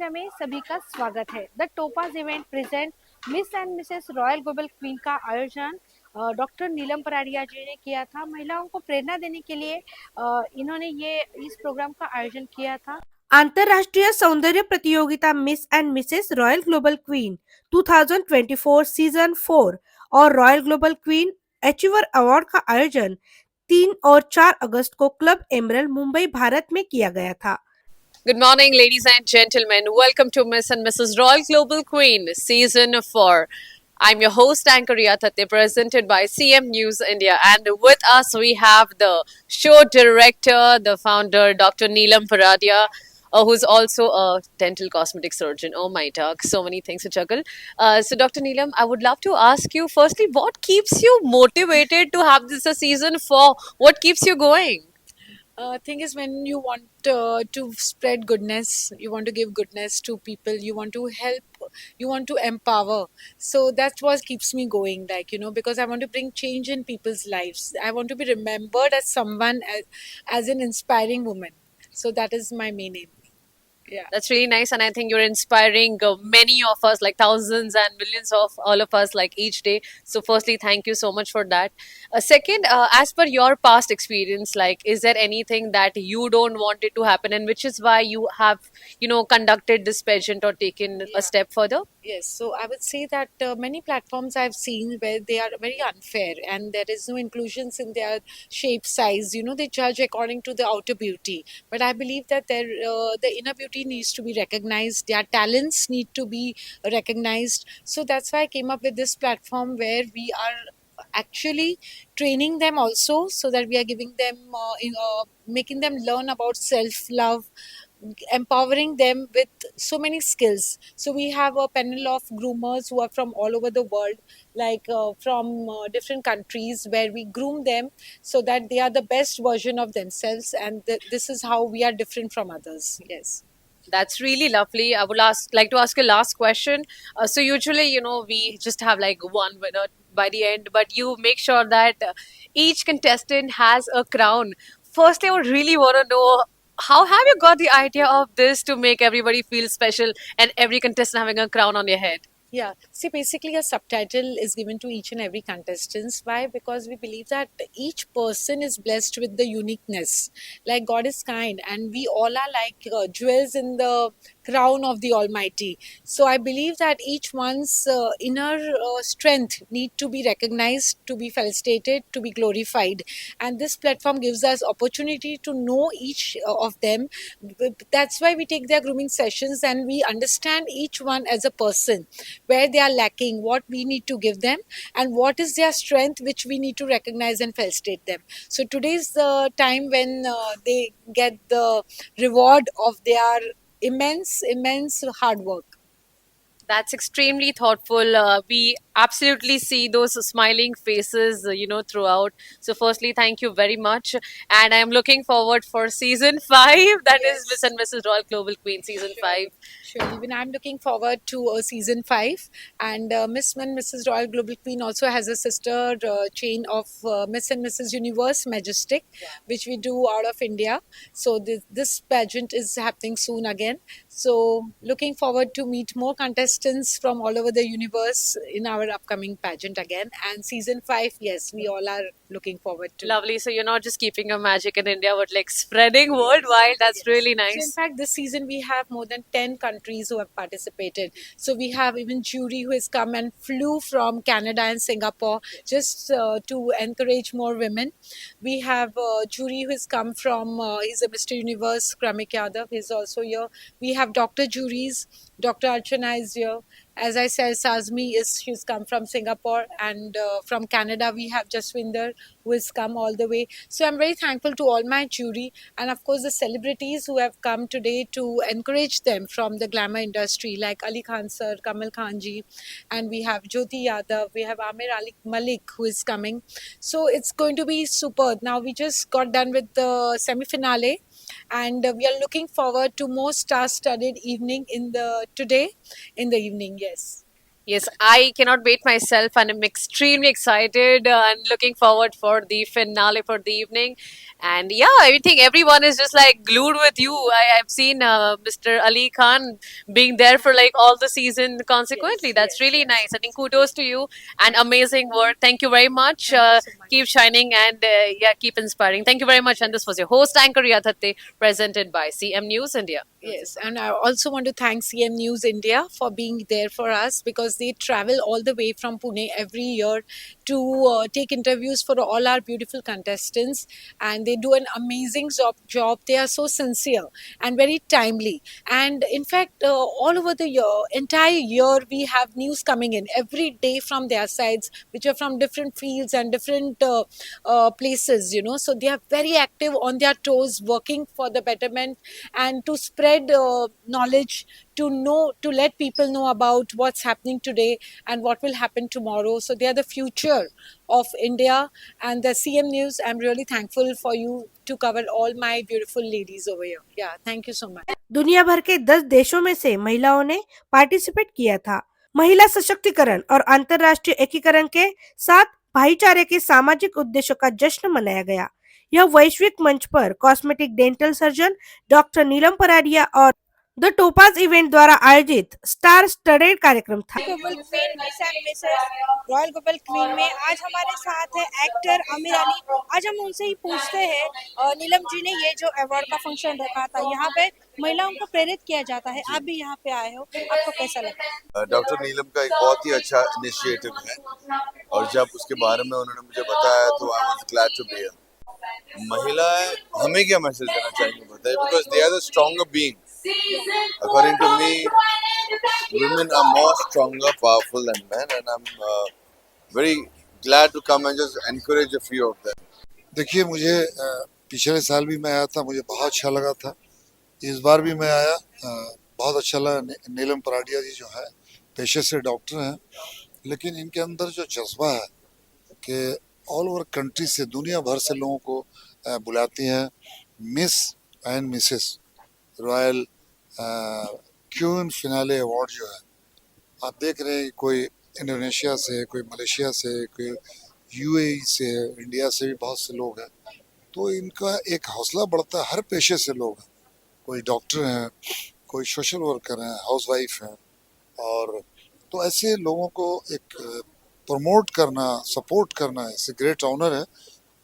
India में सभी का स्वागत है। The topaz event present miss and Mrs royal global queen का आयोजन डॉक्टर नीलम पराडिया जी ने किया था। महिलाओं को प्रेरणा देने के लिए इन्होंने ये इस प्रोग्राम का आयोजन किया था। अंतर्राष्ट्रीय सौंदर्य प्रतियोगिता miss and Mrs royal global queen 2024 season 4 और royal global queen achiever award का आयोजन 3 और 4 अगस्त को क्लब एमरल्ड मुंबई भारत में किया गया था। Good morning, ladies and gentlemen. Welcome to Miss and Mrs. Royal Global Queen, Season 4. I'm your host, Anchor Tate, presented by CM News India. And with us, we have the show director, the founder, Dr. Neelam Paradia, who's also a dental cosmetic surgeon. Oh my dog, so many things to juggle. So, Dr. Neelam, I would love to ask you firstly, what keeps you motivated to have this a season 4? What keeps you going? Thing is, when you want to spread goodness, you want to give goodness to people, you want to help, you want to empower. So that's what keeps me going, because I want to bring change in people's lives. I want to be remembered as someone, as an inspiring woman. So that is my main aim. Yeah. That's really nice, and I think you're inspiring many of us, like thousands and millions of all of us, like each day. So, firstly, thank you so much for that. Second, as per your past experience, like, is there anything that you don't want it to happen, and which is why you have, conducted this pageant or taken a step further? Yes, so I would say that many platforms I've seen where they are very unfair and there is no inclusions in their shape, size. They judge according to the outer beauty. But I believe that the inner beauty needs to be recognized. Their talents need to be recognized. So that's why I came up with this platform where we are actually training them also, so that we are giving them, making them learn about self-love, empowering them with so many skills. So we have a panel of groomers who are from all over the world, like from different countries, where we groom them so that they are the best version of themselves, and this is how we are different from others. Yes. That's really lovely. I would like to ask a last question. So usually, we just have like one winner by the end, but you make sure that each contestant has a crown. Firstly, I would really want to know, how have you got the idea of this to make everybody feel special and every contestant having a crown on their head? Yeah. See, basically, a subtitle is given to each and every contestant. Why? Because we believe that each person is blessed with the uniqueness. Like God is kind, and we all are like jewels in the crown of the Almighty. So I believe that each one's inner strength need to be recognized, to be felicitated, to be glorified. And this platform gives us opportunity to know each of them. That's why we take their grooming sessions and we understand each one as a person, where they are lacking, what we need to give them, and what is their strength, which we need to recognize and felicitate them. So today is the time when they get the reward of their immense hard work. That's extremely thoughtful. We absolutely see those smiling faces, throughout. So, firstly, thank you very much. And I am looking forward for season 5. That is Miss and Mrs. Royal Global Queen, season 5. Sure. Even I'm looking forward to season 5. And Miss and Mrs. Royal Global Queen also has a sister chain of Miss and Mrs. Universe Majestic, which we do out of India. So this pageant is happening soon again. So looking forward to meet more contestants from all over the universe in our upcoming pageant again. And season 5, yes, we all are looking forward to. Lovely. So, you're not just keeping your magic in India, but like spreading worldwide. That's really nice. So in fact, this season we have more than 10 countries who have participated. So we have even jury who has come and flew from Canada and Singapore just to encourage more women. We have a jury who has come from, he's a Mr. Universe, Kramik Yadav, he's also here. We have doctor juries, Dr. Archana is here. As I said, she's come from Singapore, and from Canada we have Jaswinder who has come all the way. So I'm very thankful to all my jury, and of course the celebrities who have come today to encourage them from the glamour industry, like Ali Khan sir, Kamal Khan ji, and we have Jyoti Yadav, we have Amir Ali Malik who is coming. So it's going to be super. Now we just got done with the semi-finale, and we are looking forward to more star-studded evening today in the evening. Yes. Yes, I cannot wait myself, and I'm extremely excited and looking forward for the finale for the evening. And yeah, I think everyone is just like glued with you. I've seen Mr. Ali Khan being there for like all the season consequently. That's really nice. I think kudos to you and amazing work. Thank you very much. Keep shining and yeah, keep inspiring. Thank you very much. And this was your host, Anchor Riya Thatte, presented by CM News India. Yes, and I also want to thank CM News India for being there for us, because they travel all the way from Pune every year to take interviews for all our beautiful contestants, and they do an amazing job. They are so sincere and very timely. And in fact, all over the entire year, we have news coming in every day from their sides, which are from different fields and different places, So they are very active on their toes, working for the betterment and to spread knowledge, to let people know about what's happening today and what will happen tomorrow. So they are the future of India and the CM News. I'm really thankful for you to cover all my beautiful ladies over here. Yeah, thank you so much. दुनिया भर के 10 देशों में से महिलाओं ने participate किया था। महिला सशक्तिकरण और अंतर्राष्ट्रीय एकीकरण के साथ भाईचारे के सामाजिक उद्देश्यों का जश्न मनाया गया। यह वैश्विक मंच पर कॉस्मेटिक डेंटल सर्जन डॉक्टर नीलम पराडिया और द टोपाज इवेंट द्वारा आयोजित स्टार स्टडेड कार्यक्रम था। Global queen miss and Mrs royal global queen में आज हमारे साथ है एक्टर आमिर अली। आज हम उनसे ही पूछते हैं, नीलम जी ने ये जो अवार्ड का फंक्शन रखा था, यहाँ पे महिलाओं को प्रेरित किया जाता है, आप भी यहाँ पे आए हो, आपको कैसा लगा? डॉक्टर नीलम का एक बहुत ही अच्छा इनिशिएटिव है और जब उसके बारे में उन्होंने मुझे बताया तो I was glad to be here. महिलाएं हमें क्या मैसेज देना चाहेंगे बताइए, because they are the stronger being. According to me, women are more stronger, powerful than men, and I'm very glad to come and just encourage a few of them. देखिए, मुझे पिछले साल भी मैं आया था, मुझे बहुत अच्छा लगा था। इस बार भी मैं आया, बहुत अच्छा लगा। नीलम पराडिया जी जो है पेशे से डॉक्टर हैं, लेकिन इनके अंदर जो जज्बा है कि ऑल ओवर कंट्री से, दुनिया भर से लोगों को बुलाती हैं। Miss and Mrs royal queen finale award जो है, आप देख रहे हैं, कोई इंडोनेशिया से, कोई मलेशिया से, कोई यूएई से, इंडिया से भी बहुत से लोग हैं। तो इनका एक हौसला बढ़ता है। हर पेशे से लोग हैं, कोई डॉक्टर हैं, कोई सोशल वर्कर हैं, हाउसवाइफ हैं, और तो ऐसे लोगों को एक प्रमोट करना, सपोर्ट करना इट्स ए ग्रेट ऑनर है।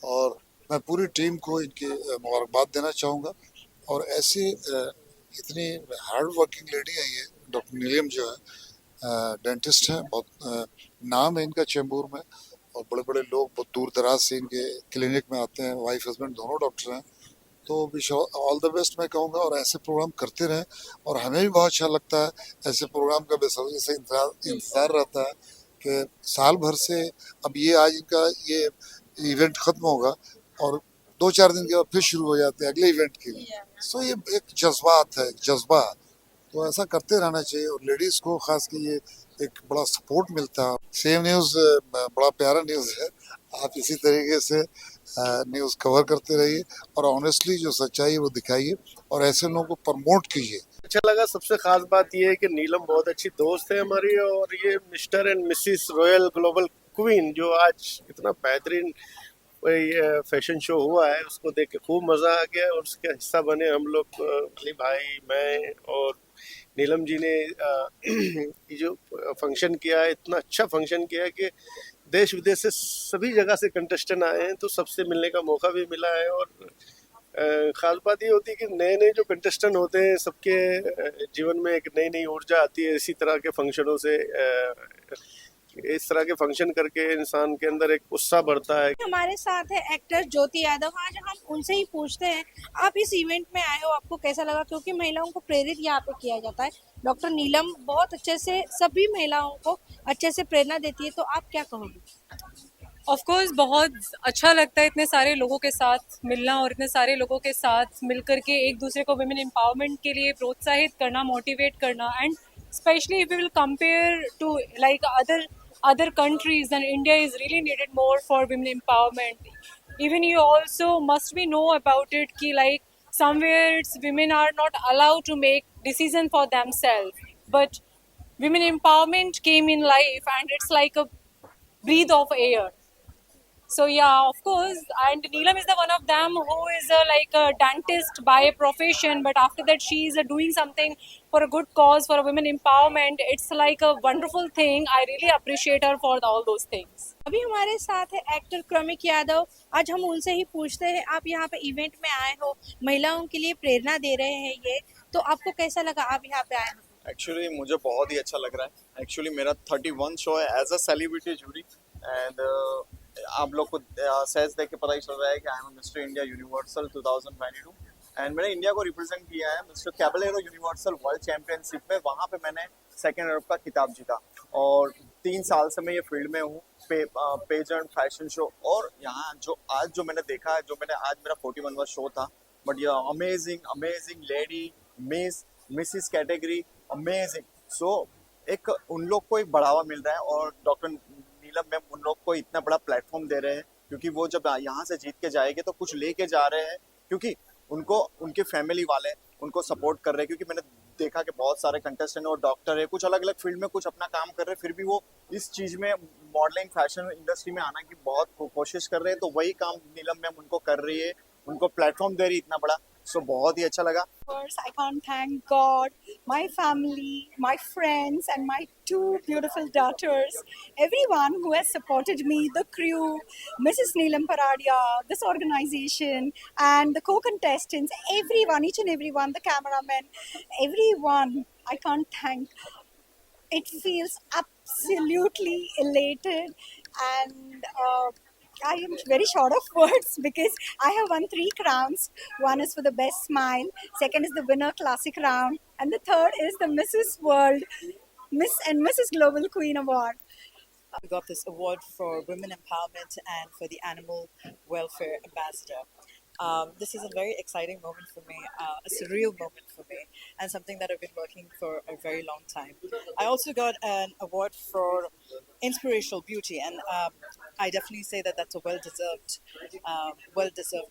और मैं पूरी टीम को इनकी मुबारकबाद देना चाहूँगा। और ऐसे इतनी हार्ड वर्किंग लेडी है ये डॉक्टर नीलम जो है, डेंटिस्ट हैं, बहुत नाम है इनका चेंबूर में, और बड़े बड़े लोग बहुत दूर दराज से इनके क्लिनिक में आते हैं। वाइफ हस्बैंड दोनों डॉक्टर हैं। तो विश ऑल द बेस्ट मैं कहूँगा, और ऐसे प्रोग्राम करते रहें। और हमें भी बहुत अच्छा लगता है, ऐसे प्रोग्राम का बेसब्री से इंतज़ार रहता है कि साल भर से अब ये आज इनका ये इवेंट ख़त्म होगा और 2-4 दिन के बाद फिर शुरू हो जाते हैं अगले इवेंट के लिए। सो ये एक जज्बात है, एक जज्बा है। तो ऐसा करते रहना चाहिए, और लेडीज़ को खास के ये एक बड़ा सपोर्ट मिलता है। सेम न्यूज़ बड़ा प्यारा न्यूज़ है, आप इसी तरीके से न्यूज़ कवर करते रहिए और ऑनेस्टली जो सच्चाई है वो दिखाइए और ऐसे लोगों को प्रमोट कीजिए। अच्छा लगा। सबसे खास बात यह है कि नीलम बहुत अच्छी दोस्त है हमारी, और ये mister and Mrs royal global queen जो आज इतना बेहतरीन फैशन शो हुआ है, उसको देख के खूब मज़ा आ गया और उसका हिस्सा बने हम लोग, अली भाई, मैं और नीलम जी ने ये जो फंक्शन किया है, इतना अच्छा फंक्शन किया है कि देश विदेश से सभी जगह से कंटेस्टेंट आए हैं, तो सबसे मिलने का मौका भी मिला है। और ख़ास बात ये होती है कि नए नए जो कंटेस्टेंट होते हैं, सबके जीवन में एक नई नई ऊर्जा आती है इसी तरह के फंक्शनों से। इस तरह के फंक्शन करके इंसान के अंदर एक उत्साह बढ़ता है। हमारे साथ है एक्टर ज्योति यादव। आज हम उनसे ही पूछते हैं, आप इस इवेंट में आए हो, आपको कैसा लगा? क्योंकि महिलाओं को प्रेरित यहाँ पे किया जाता है। डॉक्टर नीलम बहुत अच्छे से सभी महिलाओं को अच्छे से प्रेरणा देती है, तो आप क्या कहोगे? ऑफ कोर्स बहुत अच्छा लगता है इतने सारे लोगों के साथ मिलना और इतने सारे लोगों के साथ मिलकर के एक दूसरे को वुमेन एम्पावरमेंट के लिए प्रोत्साहित करना, मोटिवेट करना। And specially if we will compare to like other countries, then India is really needed more for women empowerment. Even you also must be know about it ki like somewhere it's women are not allowed to make decision for themselves, but women empowerment came in life, and it's like a breath of air. So yeah, of course, and Neelam is the one of them who is like a dentist by profession, but after that she is doing something for a good cause, for a women empowerment. It's like a wonderful thing. I really appreciate her for all those things. अभी हमारे साथ है actor क्रमिक यादव। आज हम उनसे ही पूछते हैं, आप यहाँ पे इवेंट में आए हो, महिलाओं के लिए प्रेरणा दे रहे हैं ये, तो आपको कैसा लगा आप यहाँ पे आए हो? एक्चुअली मुझे बहुत ही अच्छा लग रहा है। एक्चुअली मेरा 31 शो है as a celebrity jury and आप लोग को सहज देख के पता ही चल रहा है कि I am mister India universal 2022 and मैंने इंडिया को रिप्रेजेंट किया है mister Caballero universal world championship में। वहाँ पे मैंने सेकेंड रनर का खिताब जीता और 3 साल से मैं ये फील्ड में हूँ, पेजेंट फैशन शो। और यहाँ जो आज जो मैंने देखा है, जो मैंने आज मेरा 41वां शो था, बट ये amazing lady Mrs category amazing. So एक उन लोग को एक बढ़ावा मिल रहा है और डॉक्टर नीलम मैम उन लोग को इतना बड़ा प्लेटफॉर्म दे रहे हैं, क्योंकि वो जब यहाँ से जीत के जाएंगे तो कुछ लेके जा रहे हैं, क्योंकि उनको उनके फैमिली वाले उनको सपोर्ट कर रहे हैं। क्योंकि मैंने देखा कि बहुत सारे कंटेस्टेंट और डॉक्टर है, कुछ अलग अलग फील्ड में कुछ अपना काम कर रहे हैं, फिर भी वो इस चीज़ में मॉडलिंग फैशन इंडस्ट्री में आना की बहुत कोशिश कर रहे हैं। तो वही काम नीलम मैम उनको कर रही है, उनको प्लेटफॉर्म दे रही है इतना बड़ा। सो बहुत ही अच्छा लगा। First, I can't thank God, my family, my friends, and my 2 beautiful daughters, everyone who has supported me, the crew, Mrs. Neelam Paradia, this organization, and the co-contestants, everyone, each and everyone, the cameraman, everyone. I can't thank. It feels absolutely elated, and I am very short of words because I have won 3 crowns. One is for the best smile, second is the winner classic round, and the third is the Mrs. World, Miss and Mrs. Global Queen Award. We got this award for women empowerment and for the animal welfare ambassador. This is a very exciting moment for me, a surreal moment for me, and something that I've been working for a very long time. I also got an award for inspirational beauty, and I definitely say that that's a well-deserved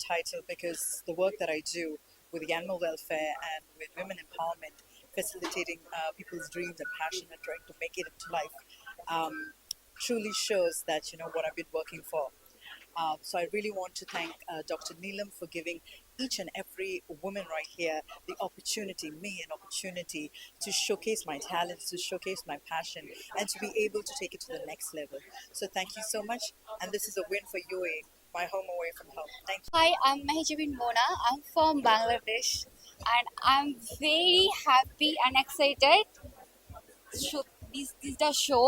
title, because the work that I do with the animal welfare and with women empowerment, facilitating people's dreams and passion and trying to make it into life, truly shows that what I've been working for. So I really want to thank Dr. Neelam for giving each and every woman right here the opportunity, an opportunity to showcase my talents, to showcase my passion, and to be able to take it to the next level. So thank you so much, and this is a win for UAE, my home away from home. Thank you. Hi, I'm Mahijabin Mona. I'm from Bangladesh, and I'm very happy and excited. This is the show.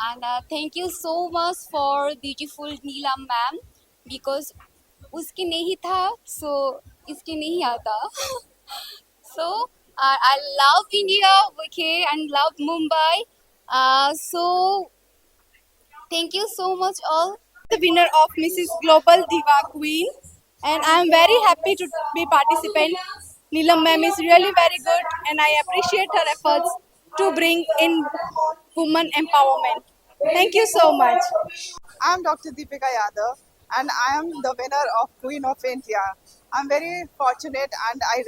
And thank you so much for beautiful Neelam ma'am, because उसकी नहीं था so इसकी नहीं आता. So I love India, okay, and love Mumbai. So thank you so much all. The winner of Mrs. Global Diva Queen, and I am very happy to be participant. Neelam ma'am is really very good, and I appreciate her efforts to bring in women empowerment. Thank you so much. I'm Dr. Deepika Yadav, and I am the winner of Queen of India. I'm very fortunate, and I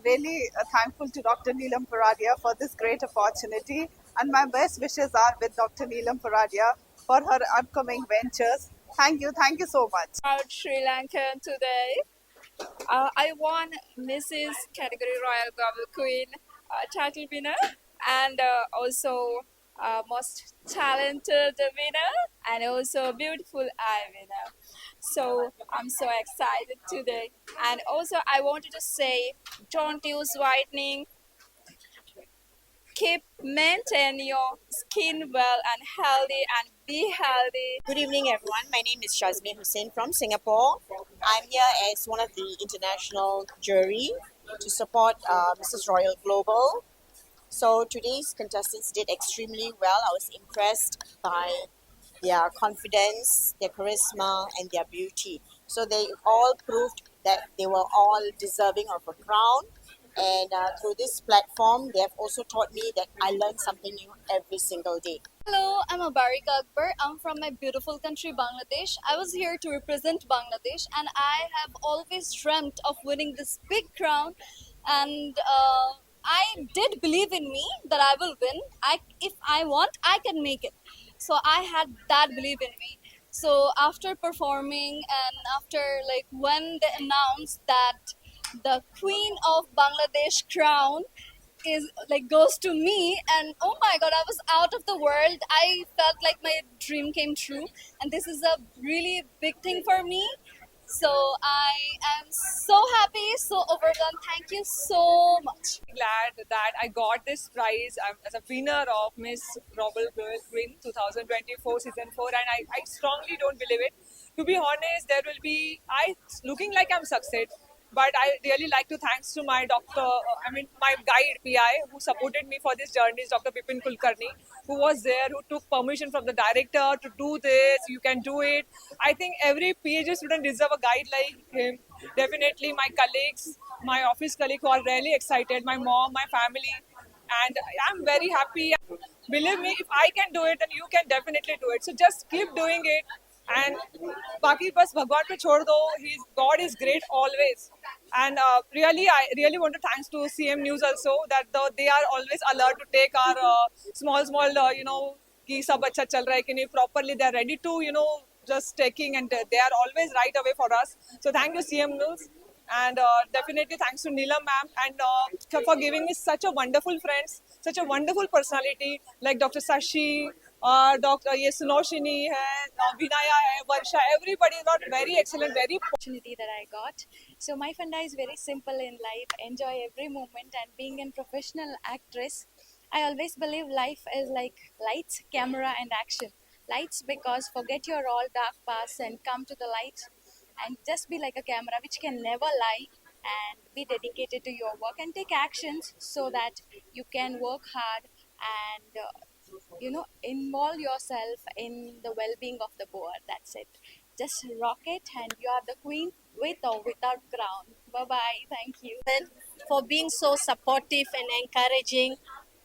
really thankful to Dr. Neelam Paradia for this great opportunity. And my best wishes are with Dr. Neelam Paradia for her upcoming ventures. Thank you so much. Proud Sri Lankan today. I won Mrs. Category Royal Global Queen title winner, and also most talented winner, and also beautiful eye winner. So I'm so excited today. And also I wanted to say, don't use whitening. Maintain your skin well and healthy, and be healthy. Good evening, everyone. My name is Shazmi Hussain from Singapore. I'm here as one of the international jury to support Mrs. Royal Global. So today's contestants did extremely well. I was impressed by their confidence, their charisma, and their beauty. So they all proved that they were all deserving of a crown. And through this platform, they have also taught me that I learn something new every single day. Hello, I'm Abarika Akbar. I'm from my beautiful country, Bangladesh. I was here to represent Bangladesh, and I have always dreamt of winning this big crown. And I did believe in me that I will win. If I want, I can make it. So I had that belief in me. So after performing and after like when they announced that the Queen of Bangladesh crown is like goes to me, and oh my god, I was out of the world. I felt like my dream came true, and this is a really big thing for me. So I am so happy, so overwhelmed. Thank you so much. Glad that I got this prize as a winner of Miss Global Queen 2024 season 4, and I strongly don't believe it. To be honest, there will be I looking like I'm succeed, but I really like to thanks to my doctor, my guide PI who supported me for this journey, Dr. Bipin Kulkarni, who was there, who took permission from the director to do this. You can do it. I think every PhD student deserve a guide like him. Definitely, my colleagues, my office colleague who are really excited, my mom, my family, and I'm very happy. Believe me, if I can do it, then you can definitely do it. So just keep doing it, and बाकी बस भगवान पे छोड़ दो. God is great always. And really, I really want to thanks to CM News also that they are always alert to take our small, कि सब अच्छा चल रहा है कि नहीं, properly they are ready to, just taking, and they are always right away for us. So thank you CM News. And definitely thanks to Neelam ma'am, and for giving me such a wonderful friends, such a wonderful personality like Dr. Sashi, Dr. Sunoshini, Vinaya, Varsha, everybody is not very excellent, very opportunity that I got. So my funda is very simple in life, enjoy every moment, and being a professional actress, I always believe life is like lights, camera and action. Lights because forget your all dark past and come to the light, and just be like a camera which can never lie, and be dedicated to your work and take actions so that you can work hard and involve yourself in the well-being of the poor. That's it. Just rock it, and you are the queen with or without crown. Bye bye. Thank you for being so supportive and encouraging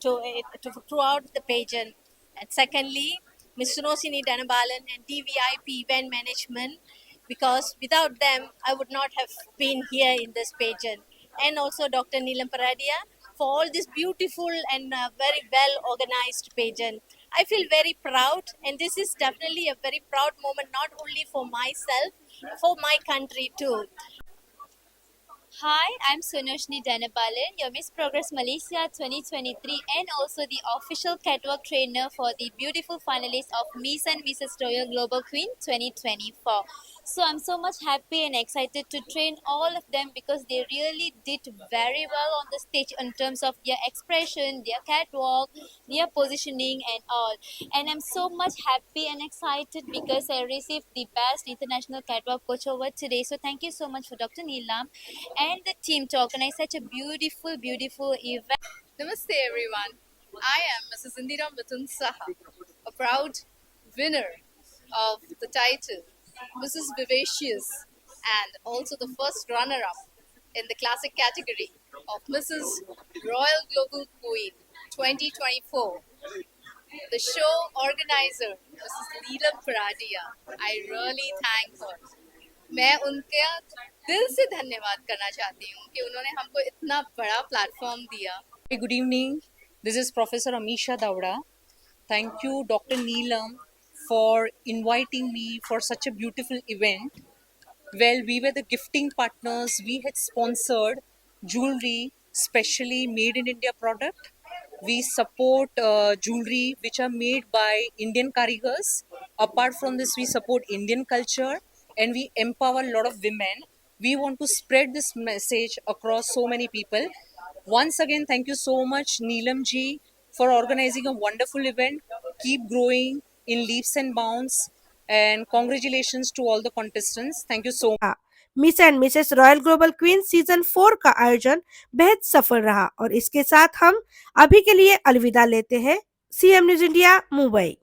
throughout the pageant. And secondly, Ms. Sunosini Dhanabalan and DVIP Event Management, because without them, I would not have been here in this pageant. And also Dr. Neelam Paradia for all this beautiful and very well organized pageant. I feel very proud, and this is definitely a very proud moment, not only for myself, for my country too. Hi, I'm Sunoshni Dhanabalan, your Miss Progress Malaysia 2023 and also the official catwalk trainer for the beautiful finalists of Miss and Mrs. Royal Global Queen 2024. So I'm so much happy and excited to train all of them because they really did very well on the stage in terms of their expression, their catwalk, their positioning and all. And I'm so much happy and excited because I received the best international catwalk coach award today. So thank you so much for Dr. Neelam and the team to organize such a beautiful, beautiful event. Namaste everyone. I am Mrs. Indira Mithun Saha, a proud winner of the title Mrs. Vivacious and also the first runner-up in the classic category of Mrs. Royal Global Queen 2024. The show organizer, Mrs. Neelam Paradia, I really thank her. मैं उनके दिल से धन्यवाद करना चाहती हूँ कि उन्होंने हमको इतना बड़ा प्लेटफॉर्म दिया. Good evening. This is Professor Amisha Davda. Thank you, Dr. Neelam, for inviting me for such a beautiful event. Well, we were the gifting partners. We had sponsored jewelry, specially made in India product. We support jewelry which are made by Indian karigars. Apart from this, we support Indian culture and we empower a lot of women. We want to spread this message across so many people. Once again, thank you so much, Neelam ji, for organizing a wonderful event. Keep growing in leaps and bounds, and congratulations to all the contestants. Thank you so much. Miss and Mrs royal global queen season 4 का आयोजन बेहद सफल रहा और इसके साथ हम अभी के लिए अलविदा लेते हैं। CM news India, Mumbai.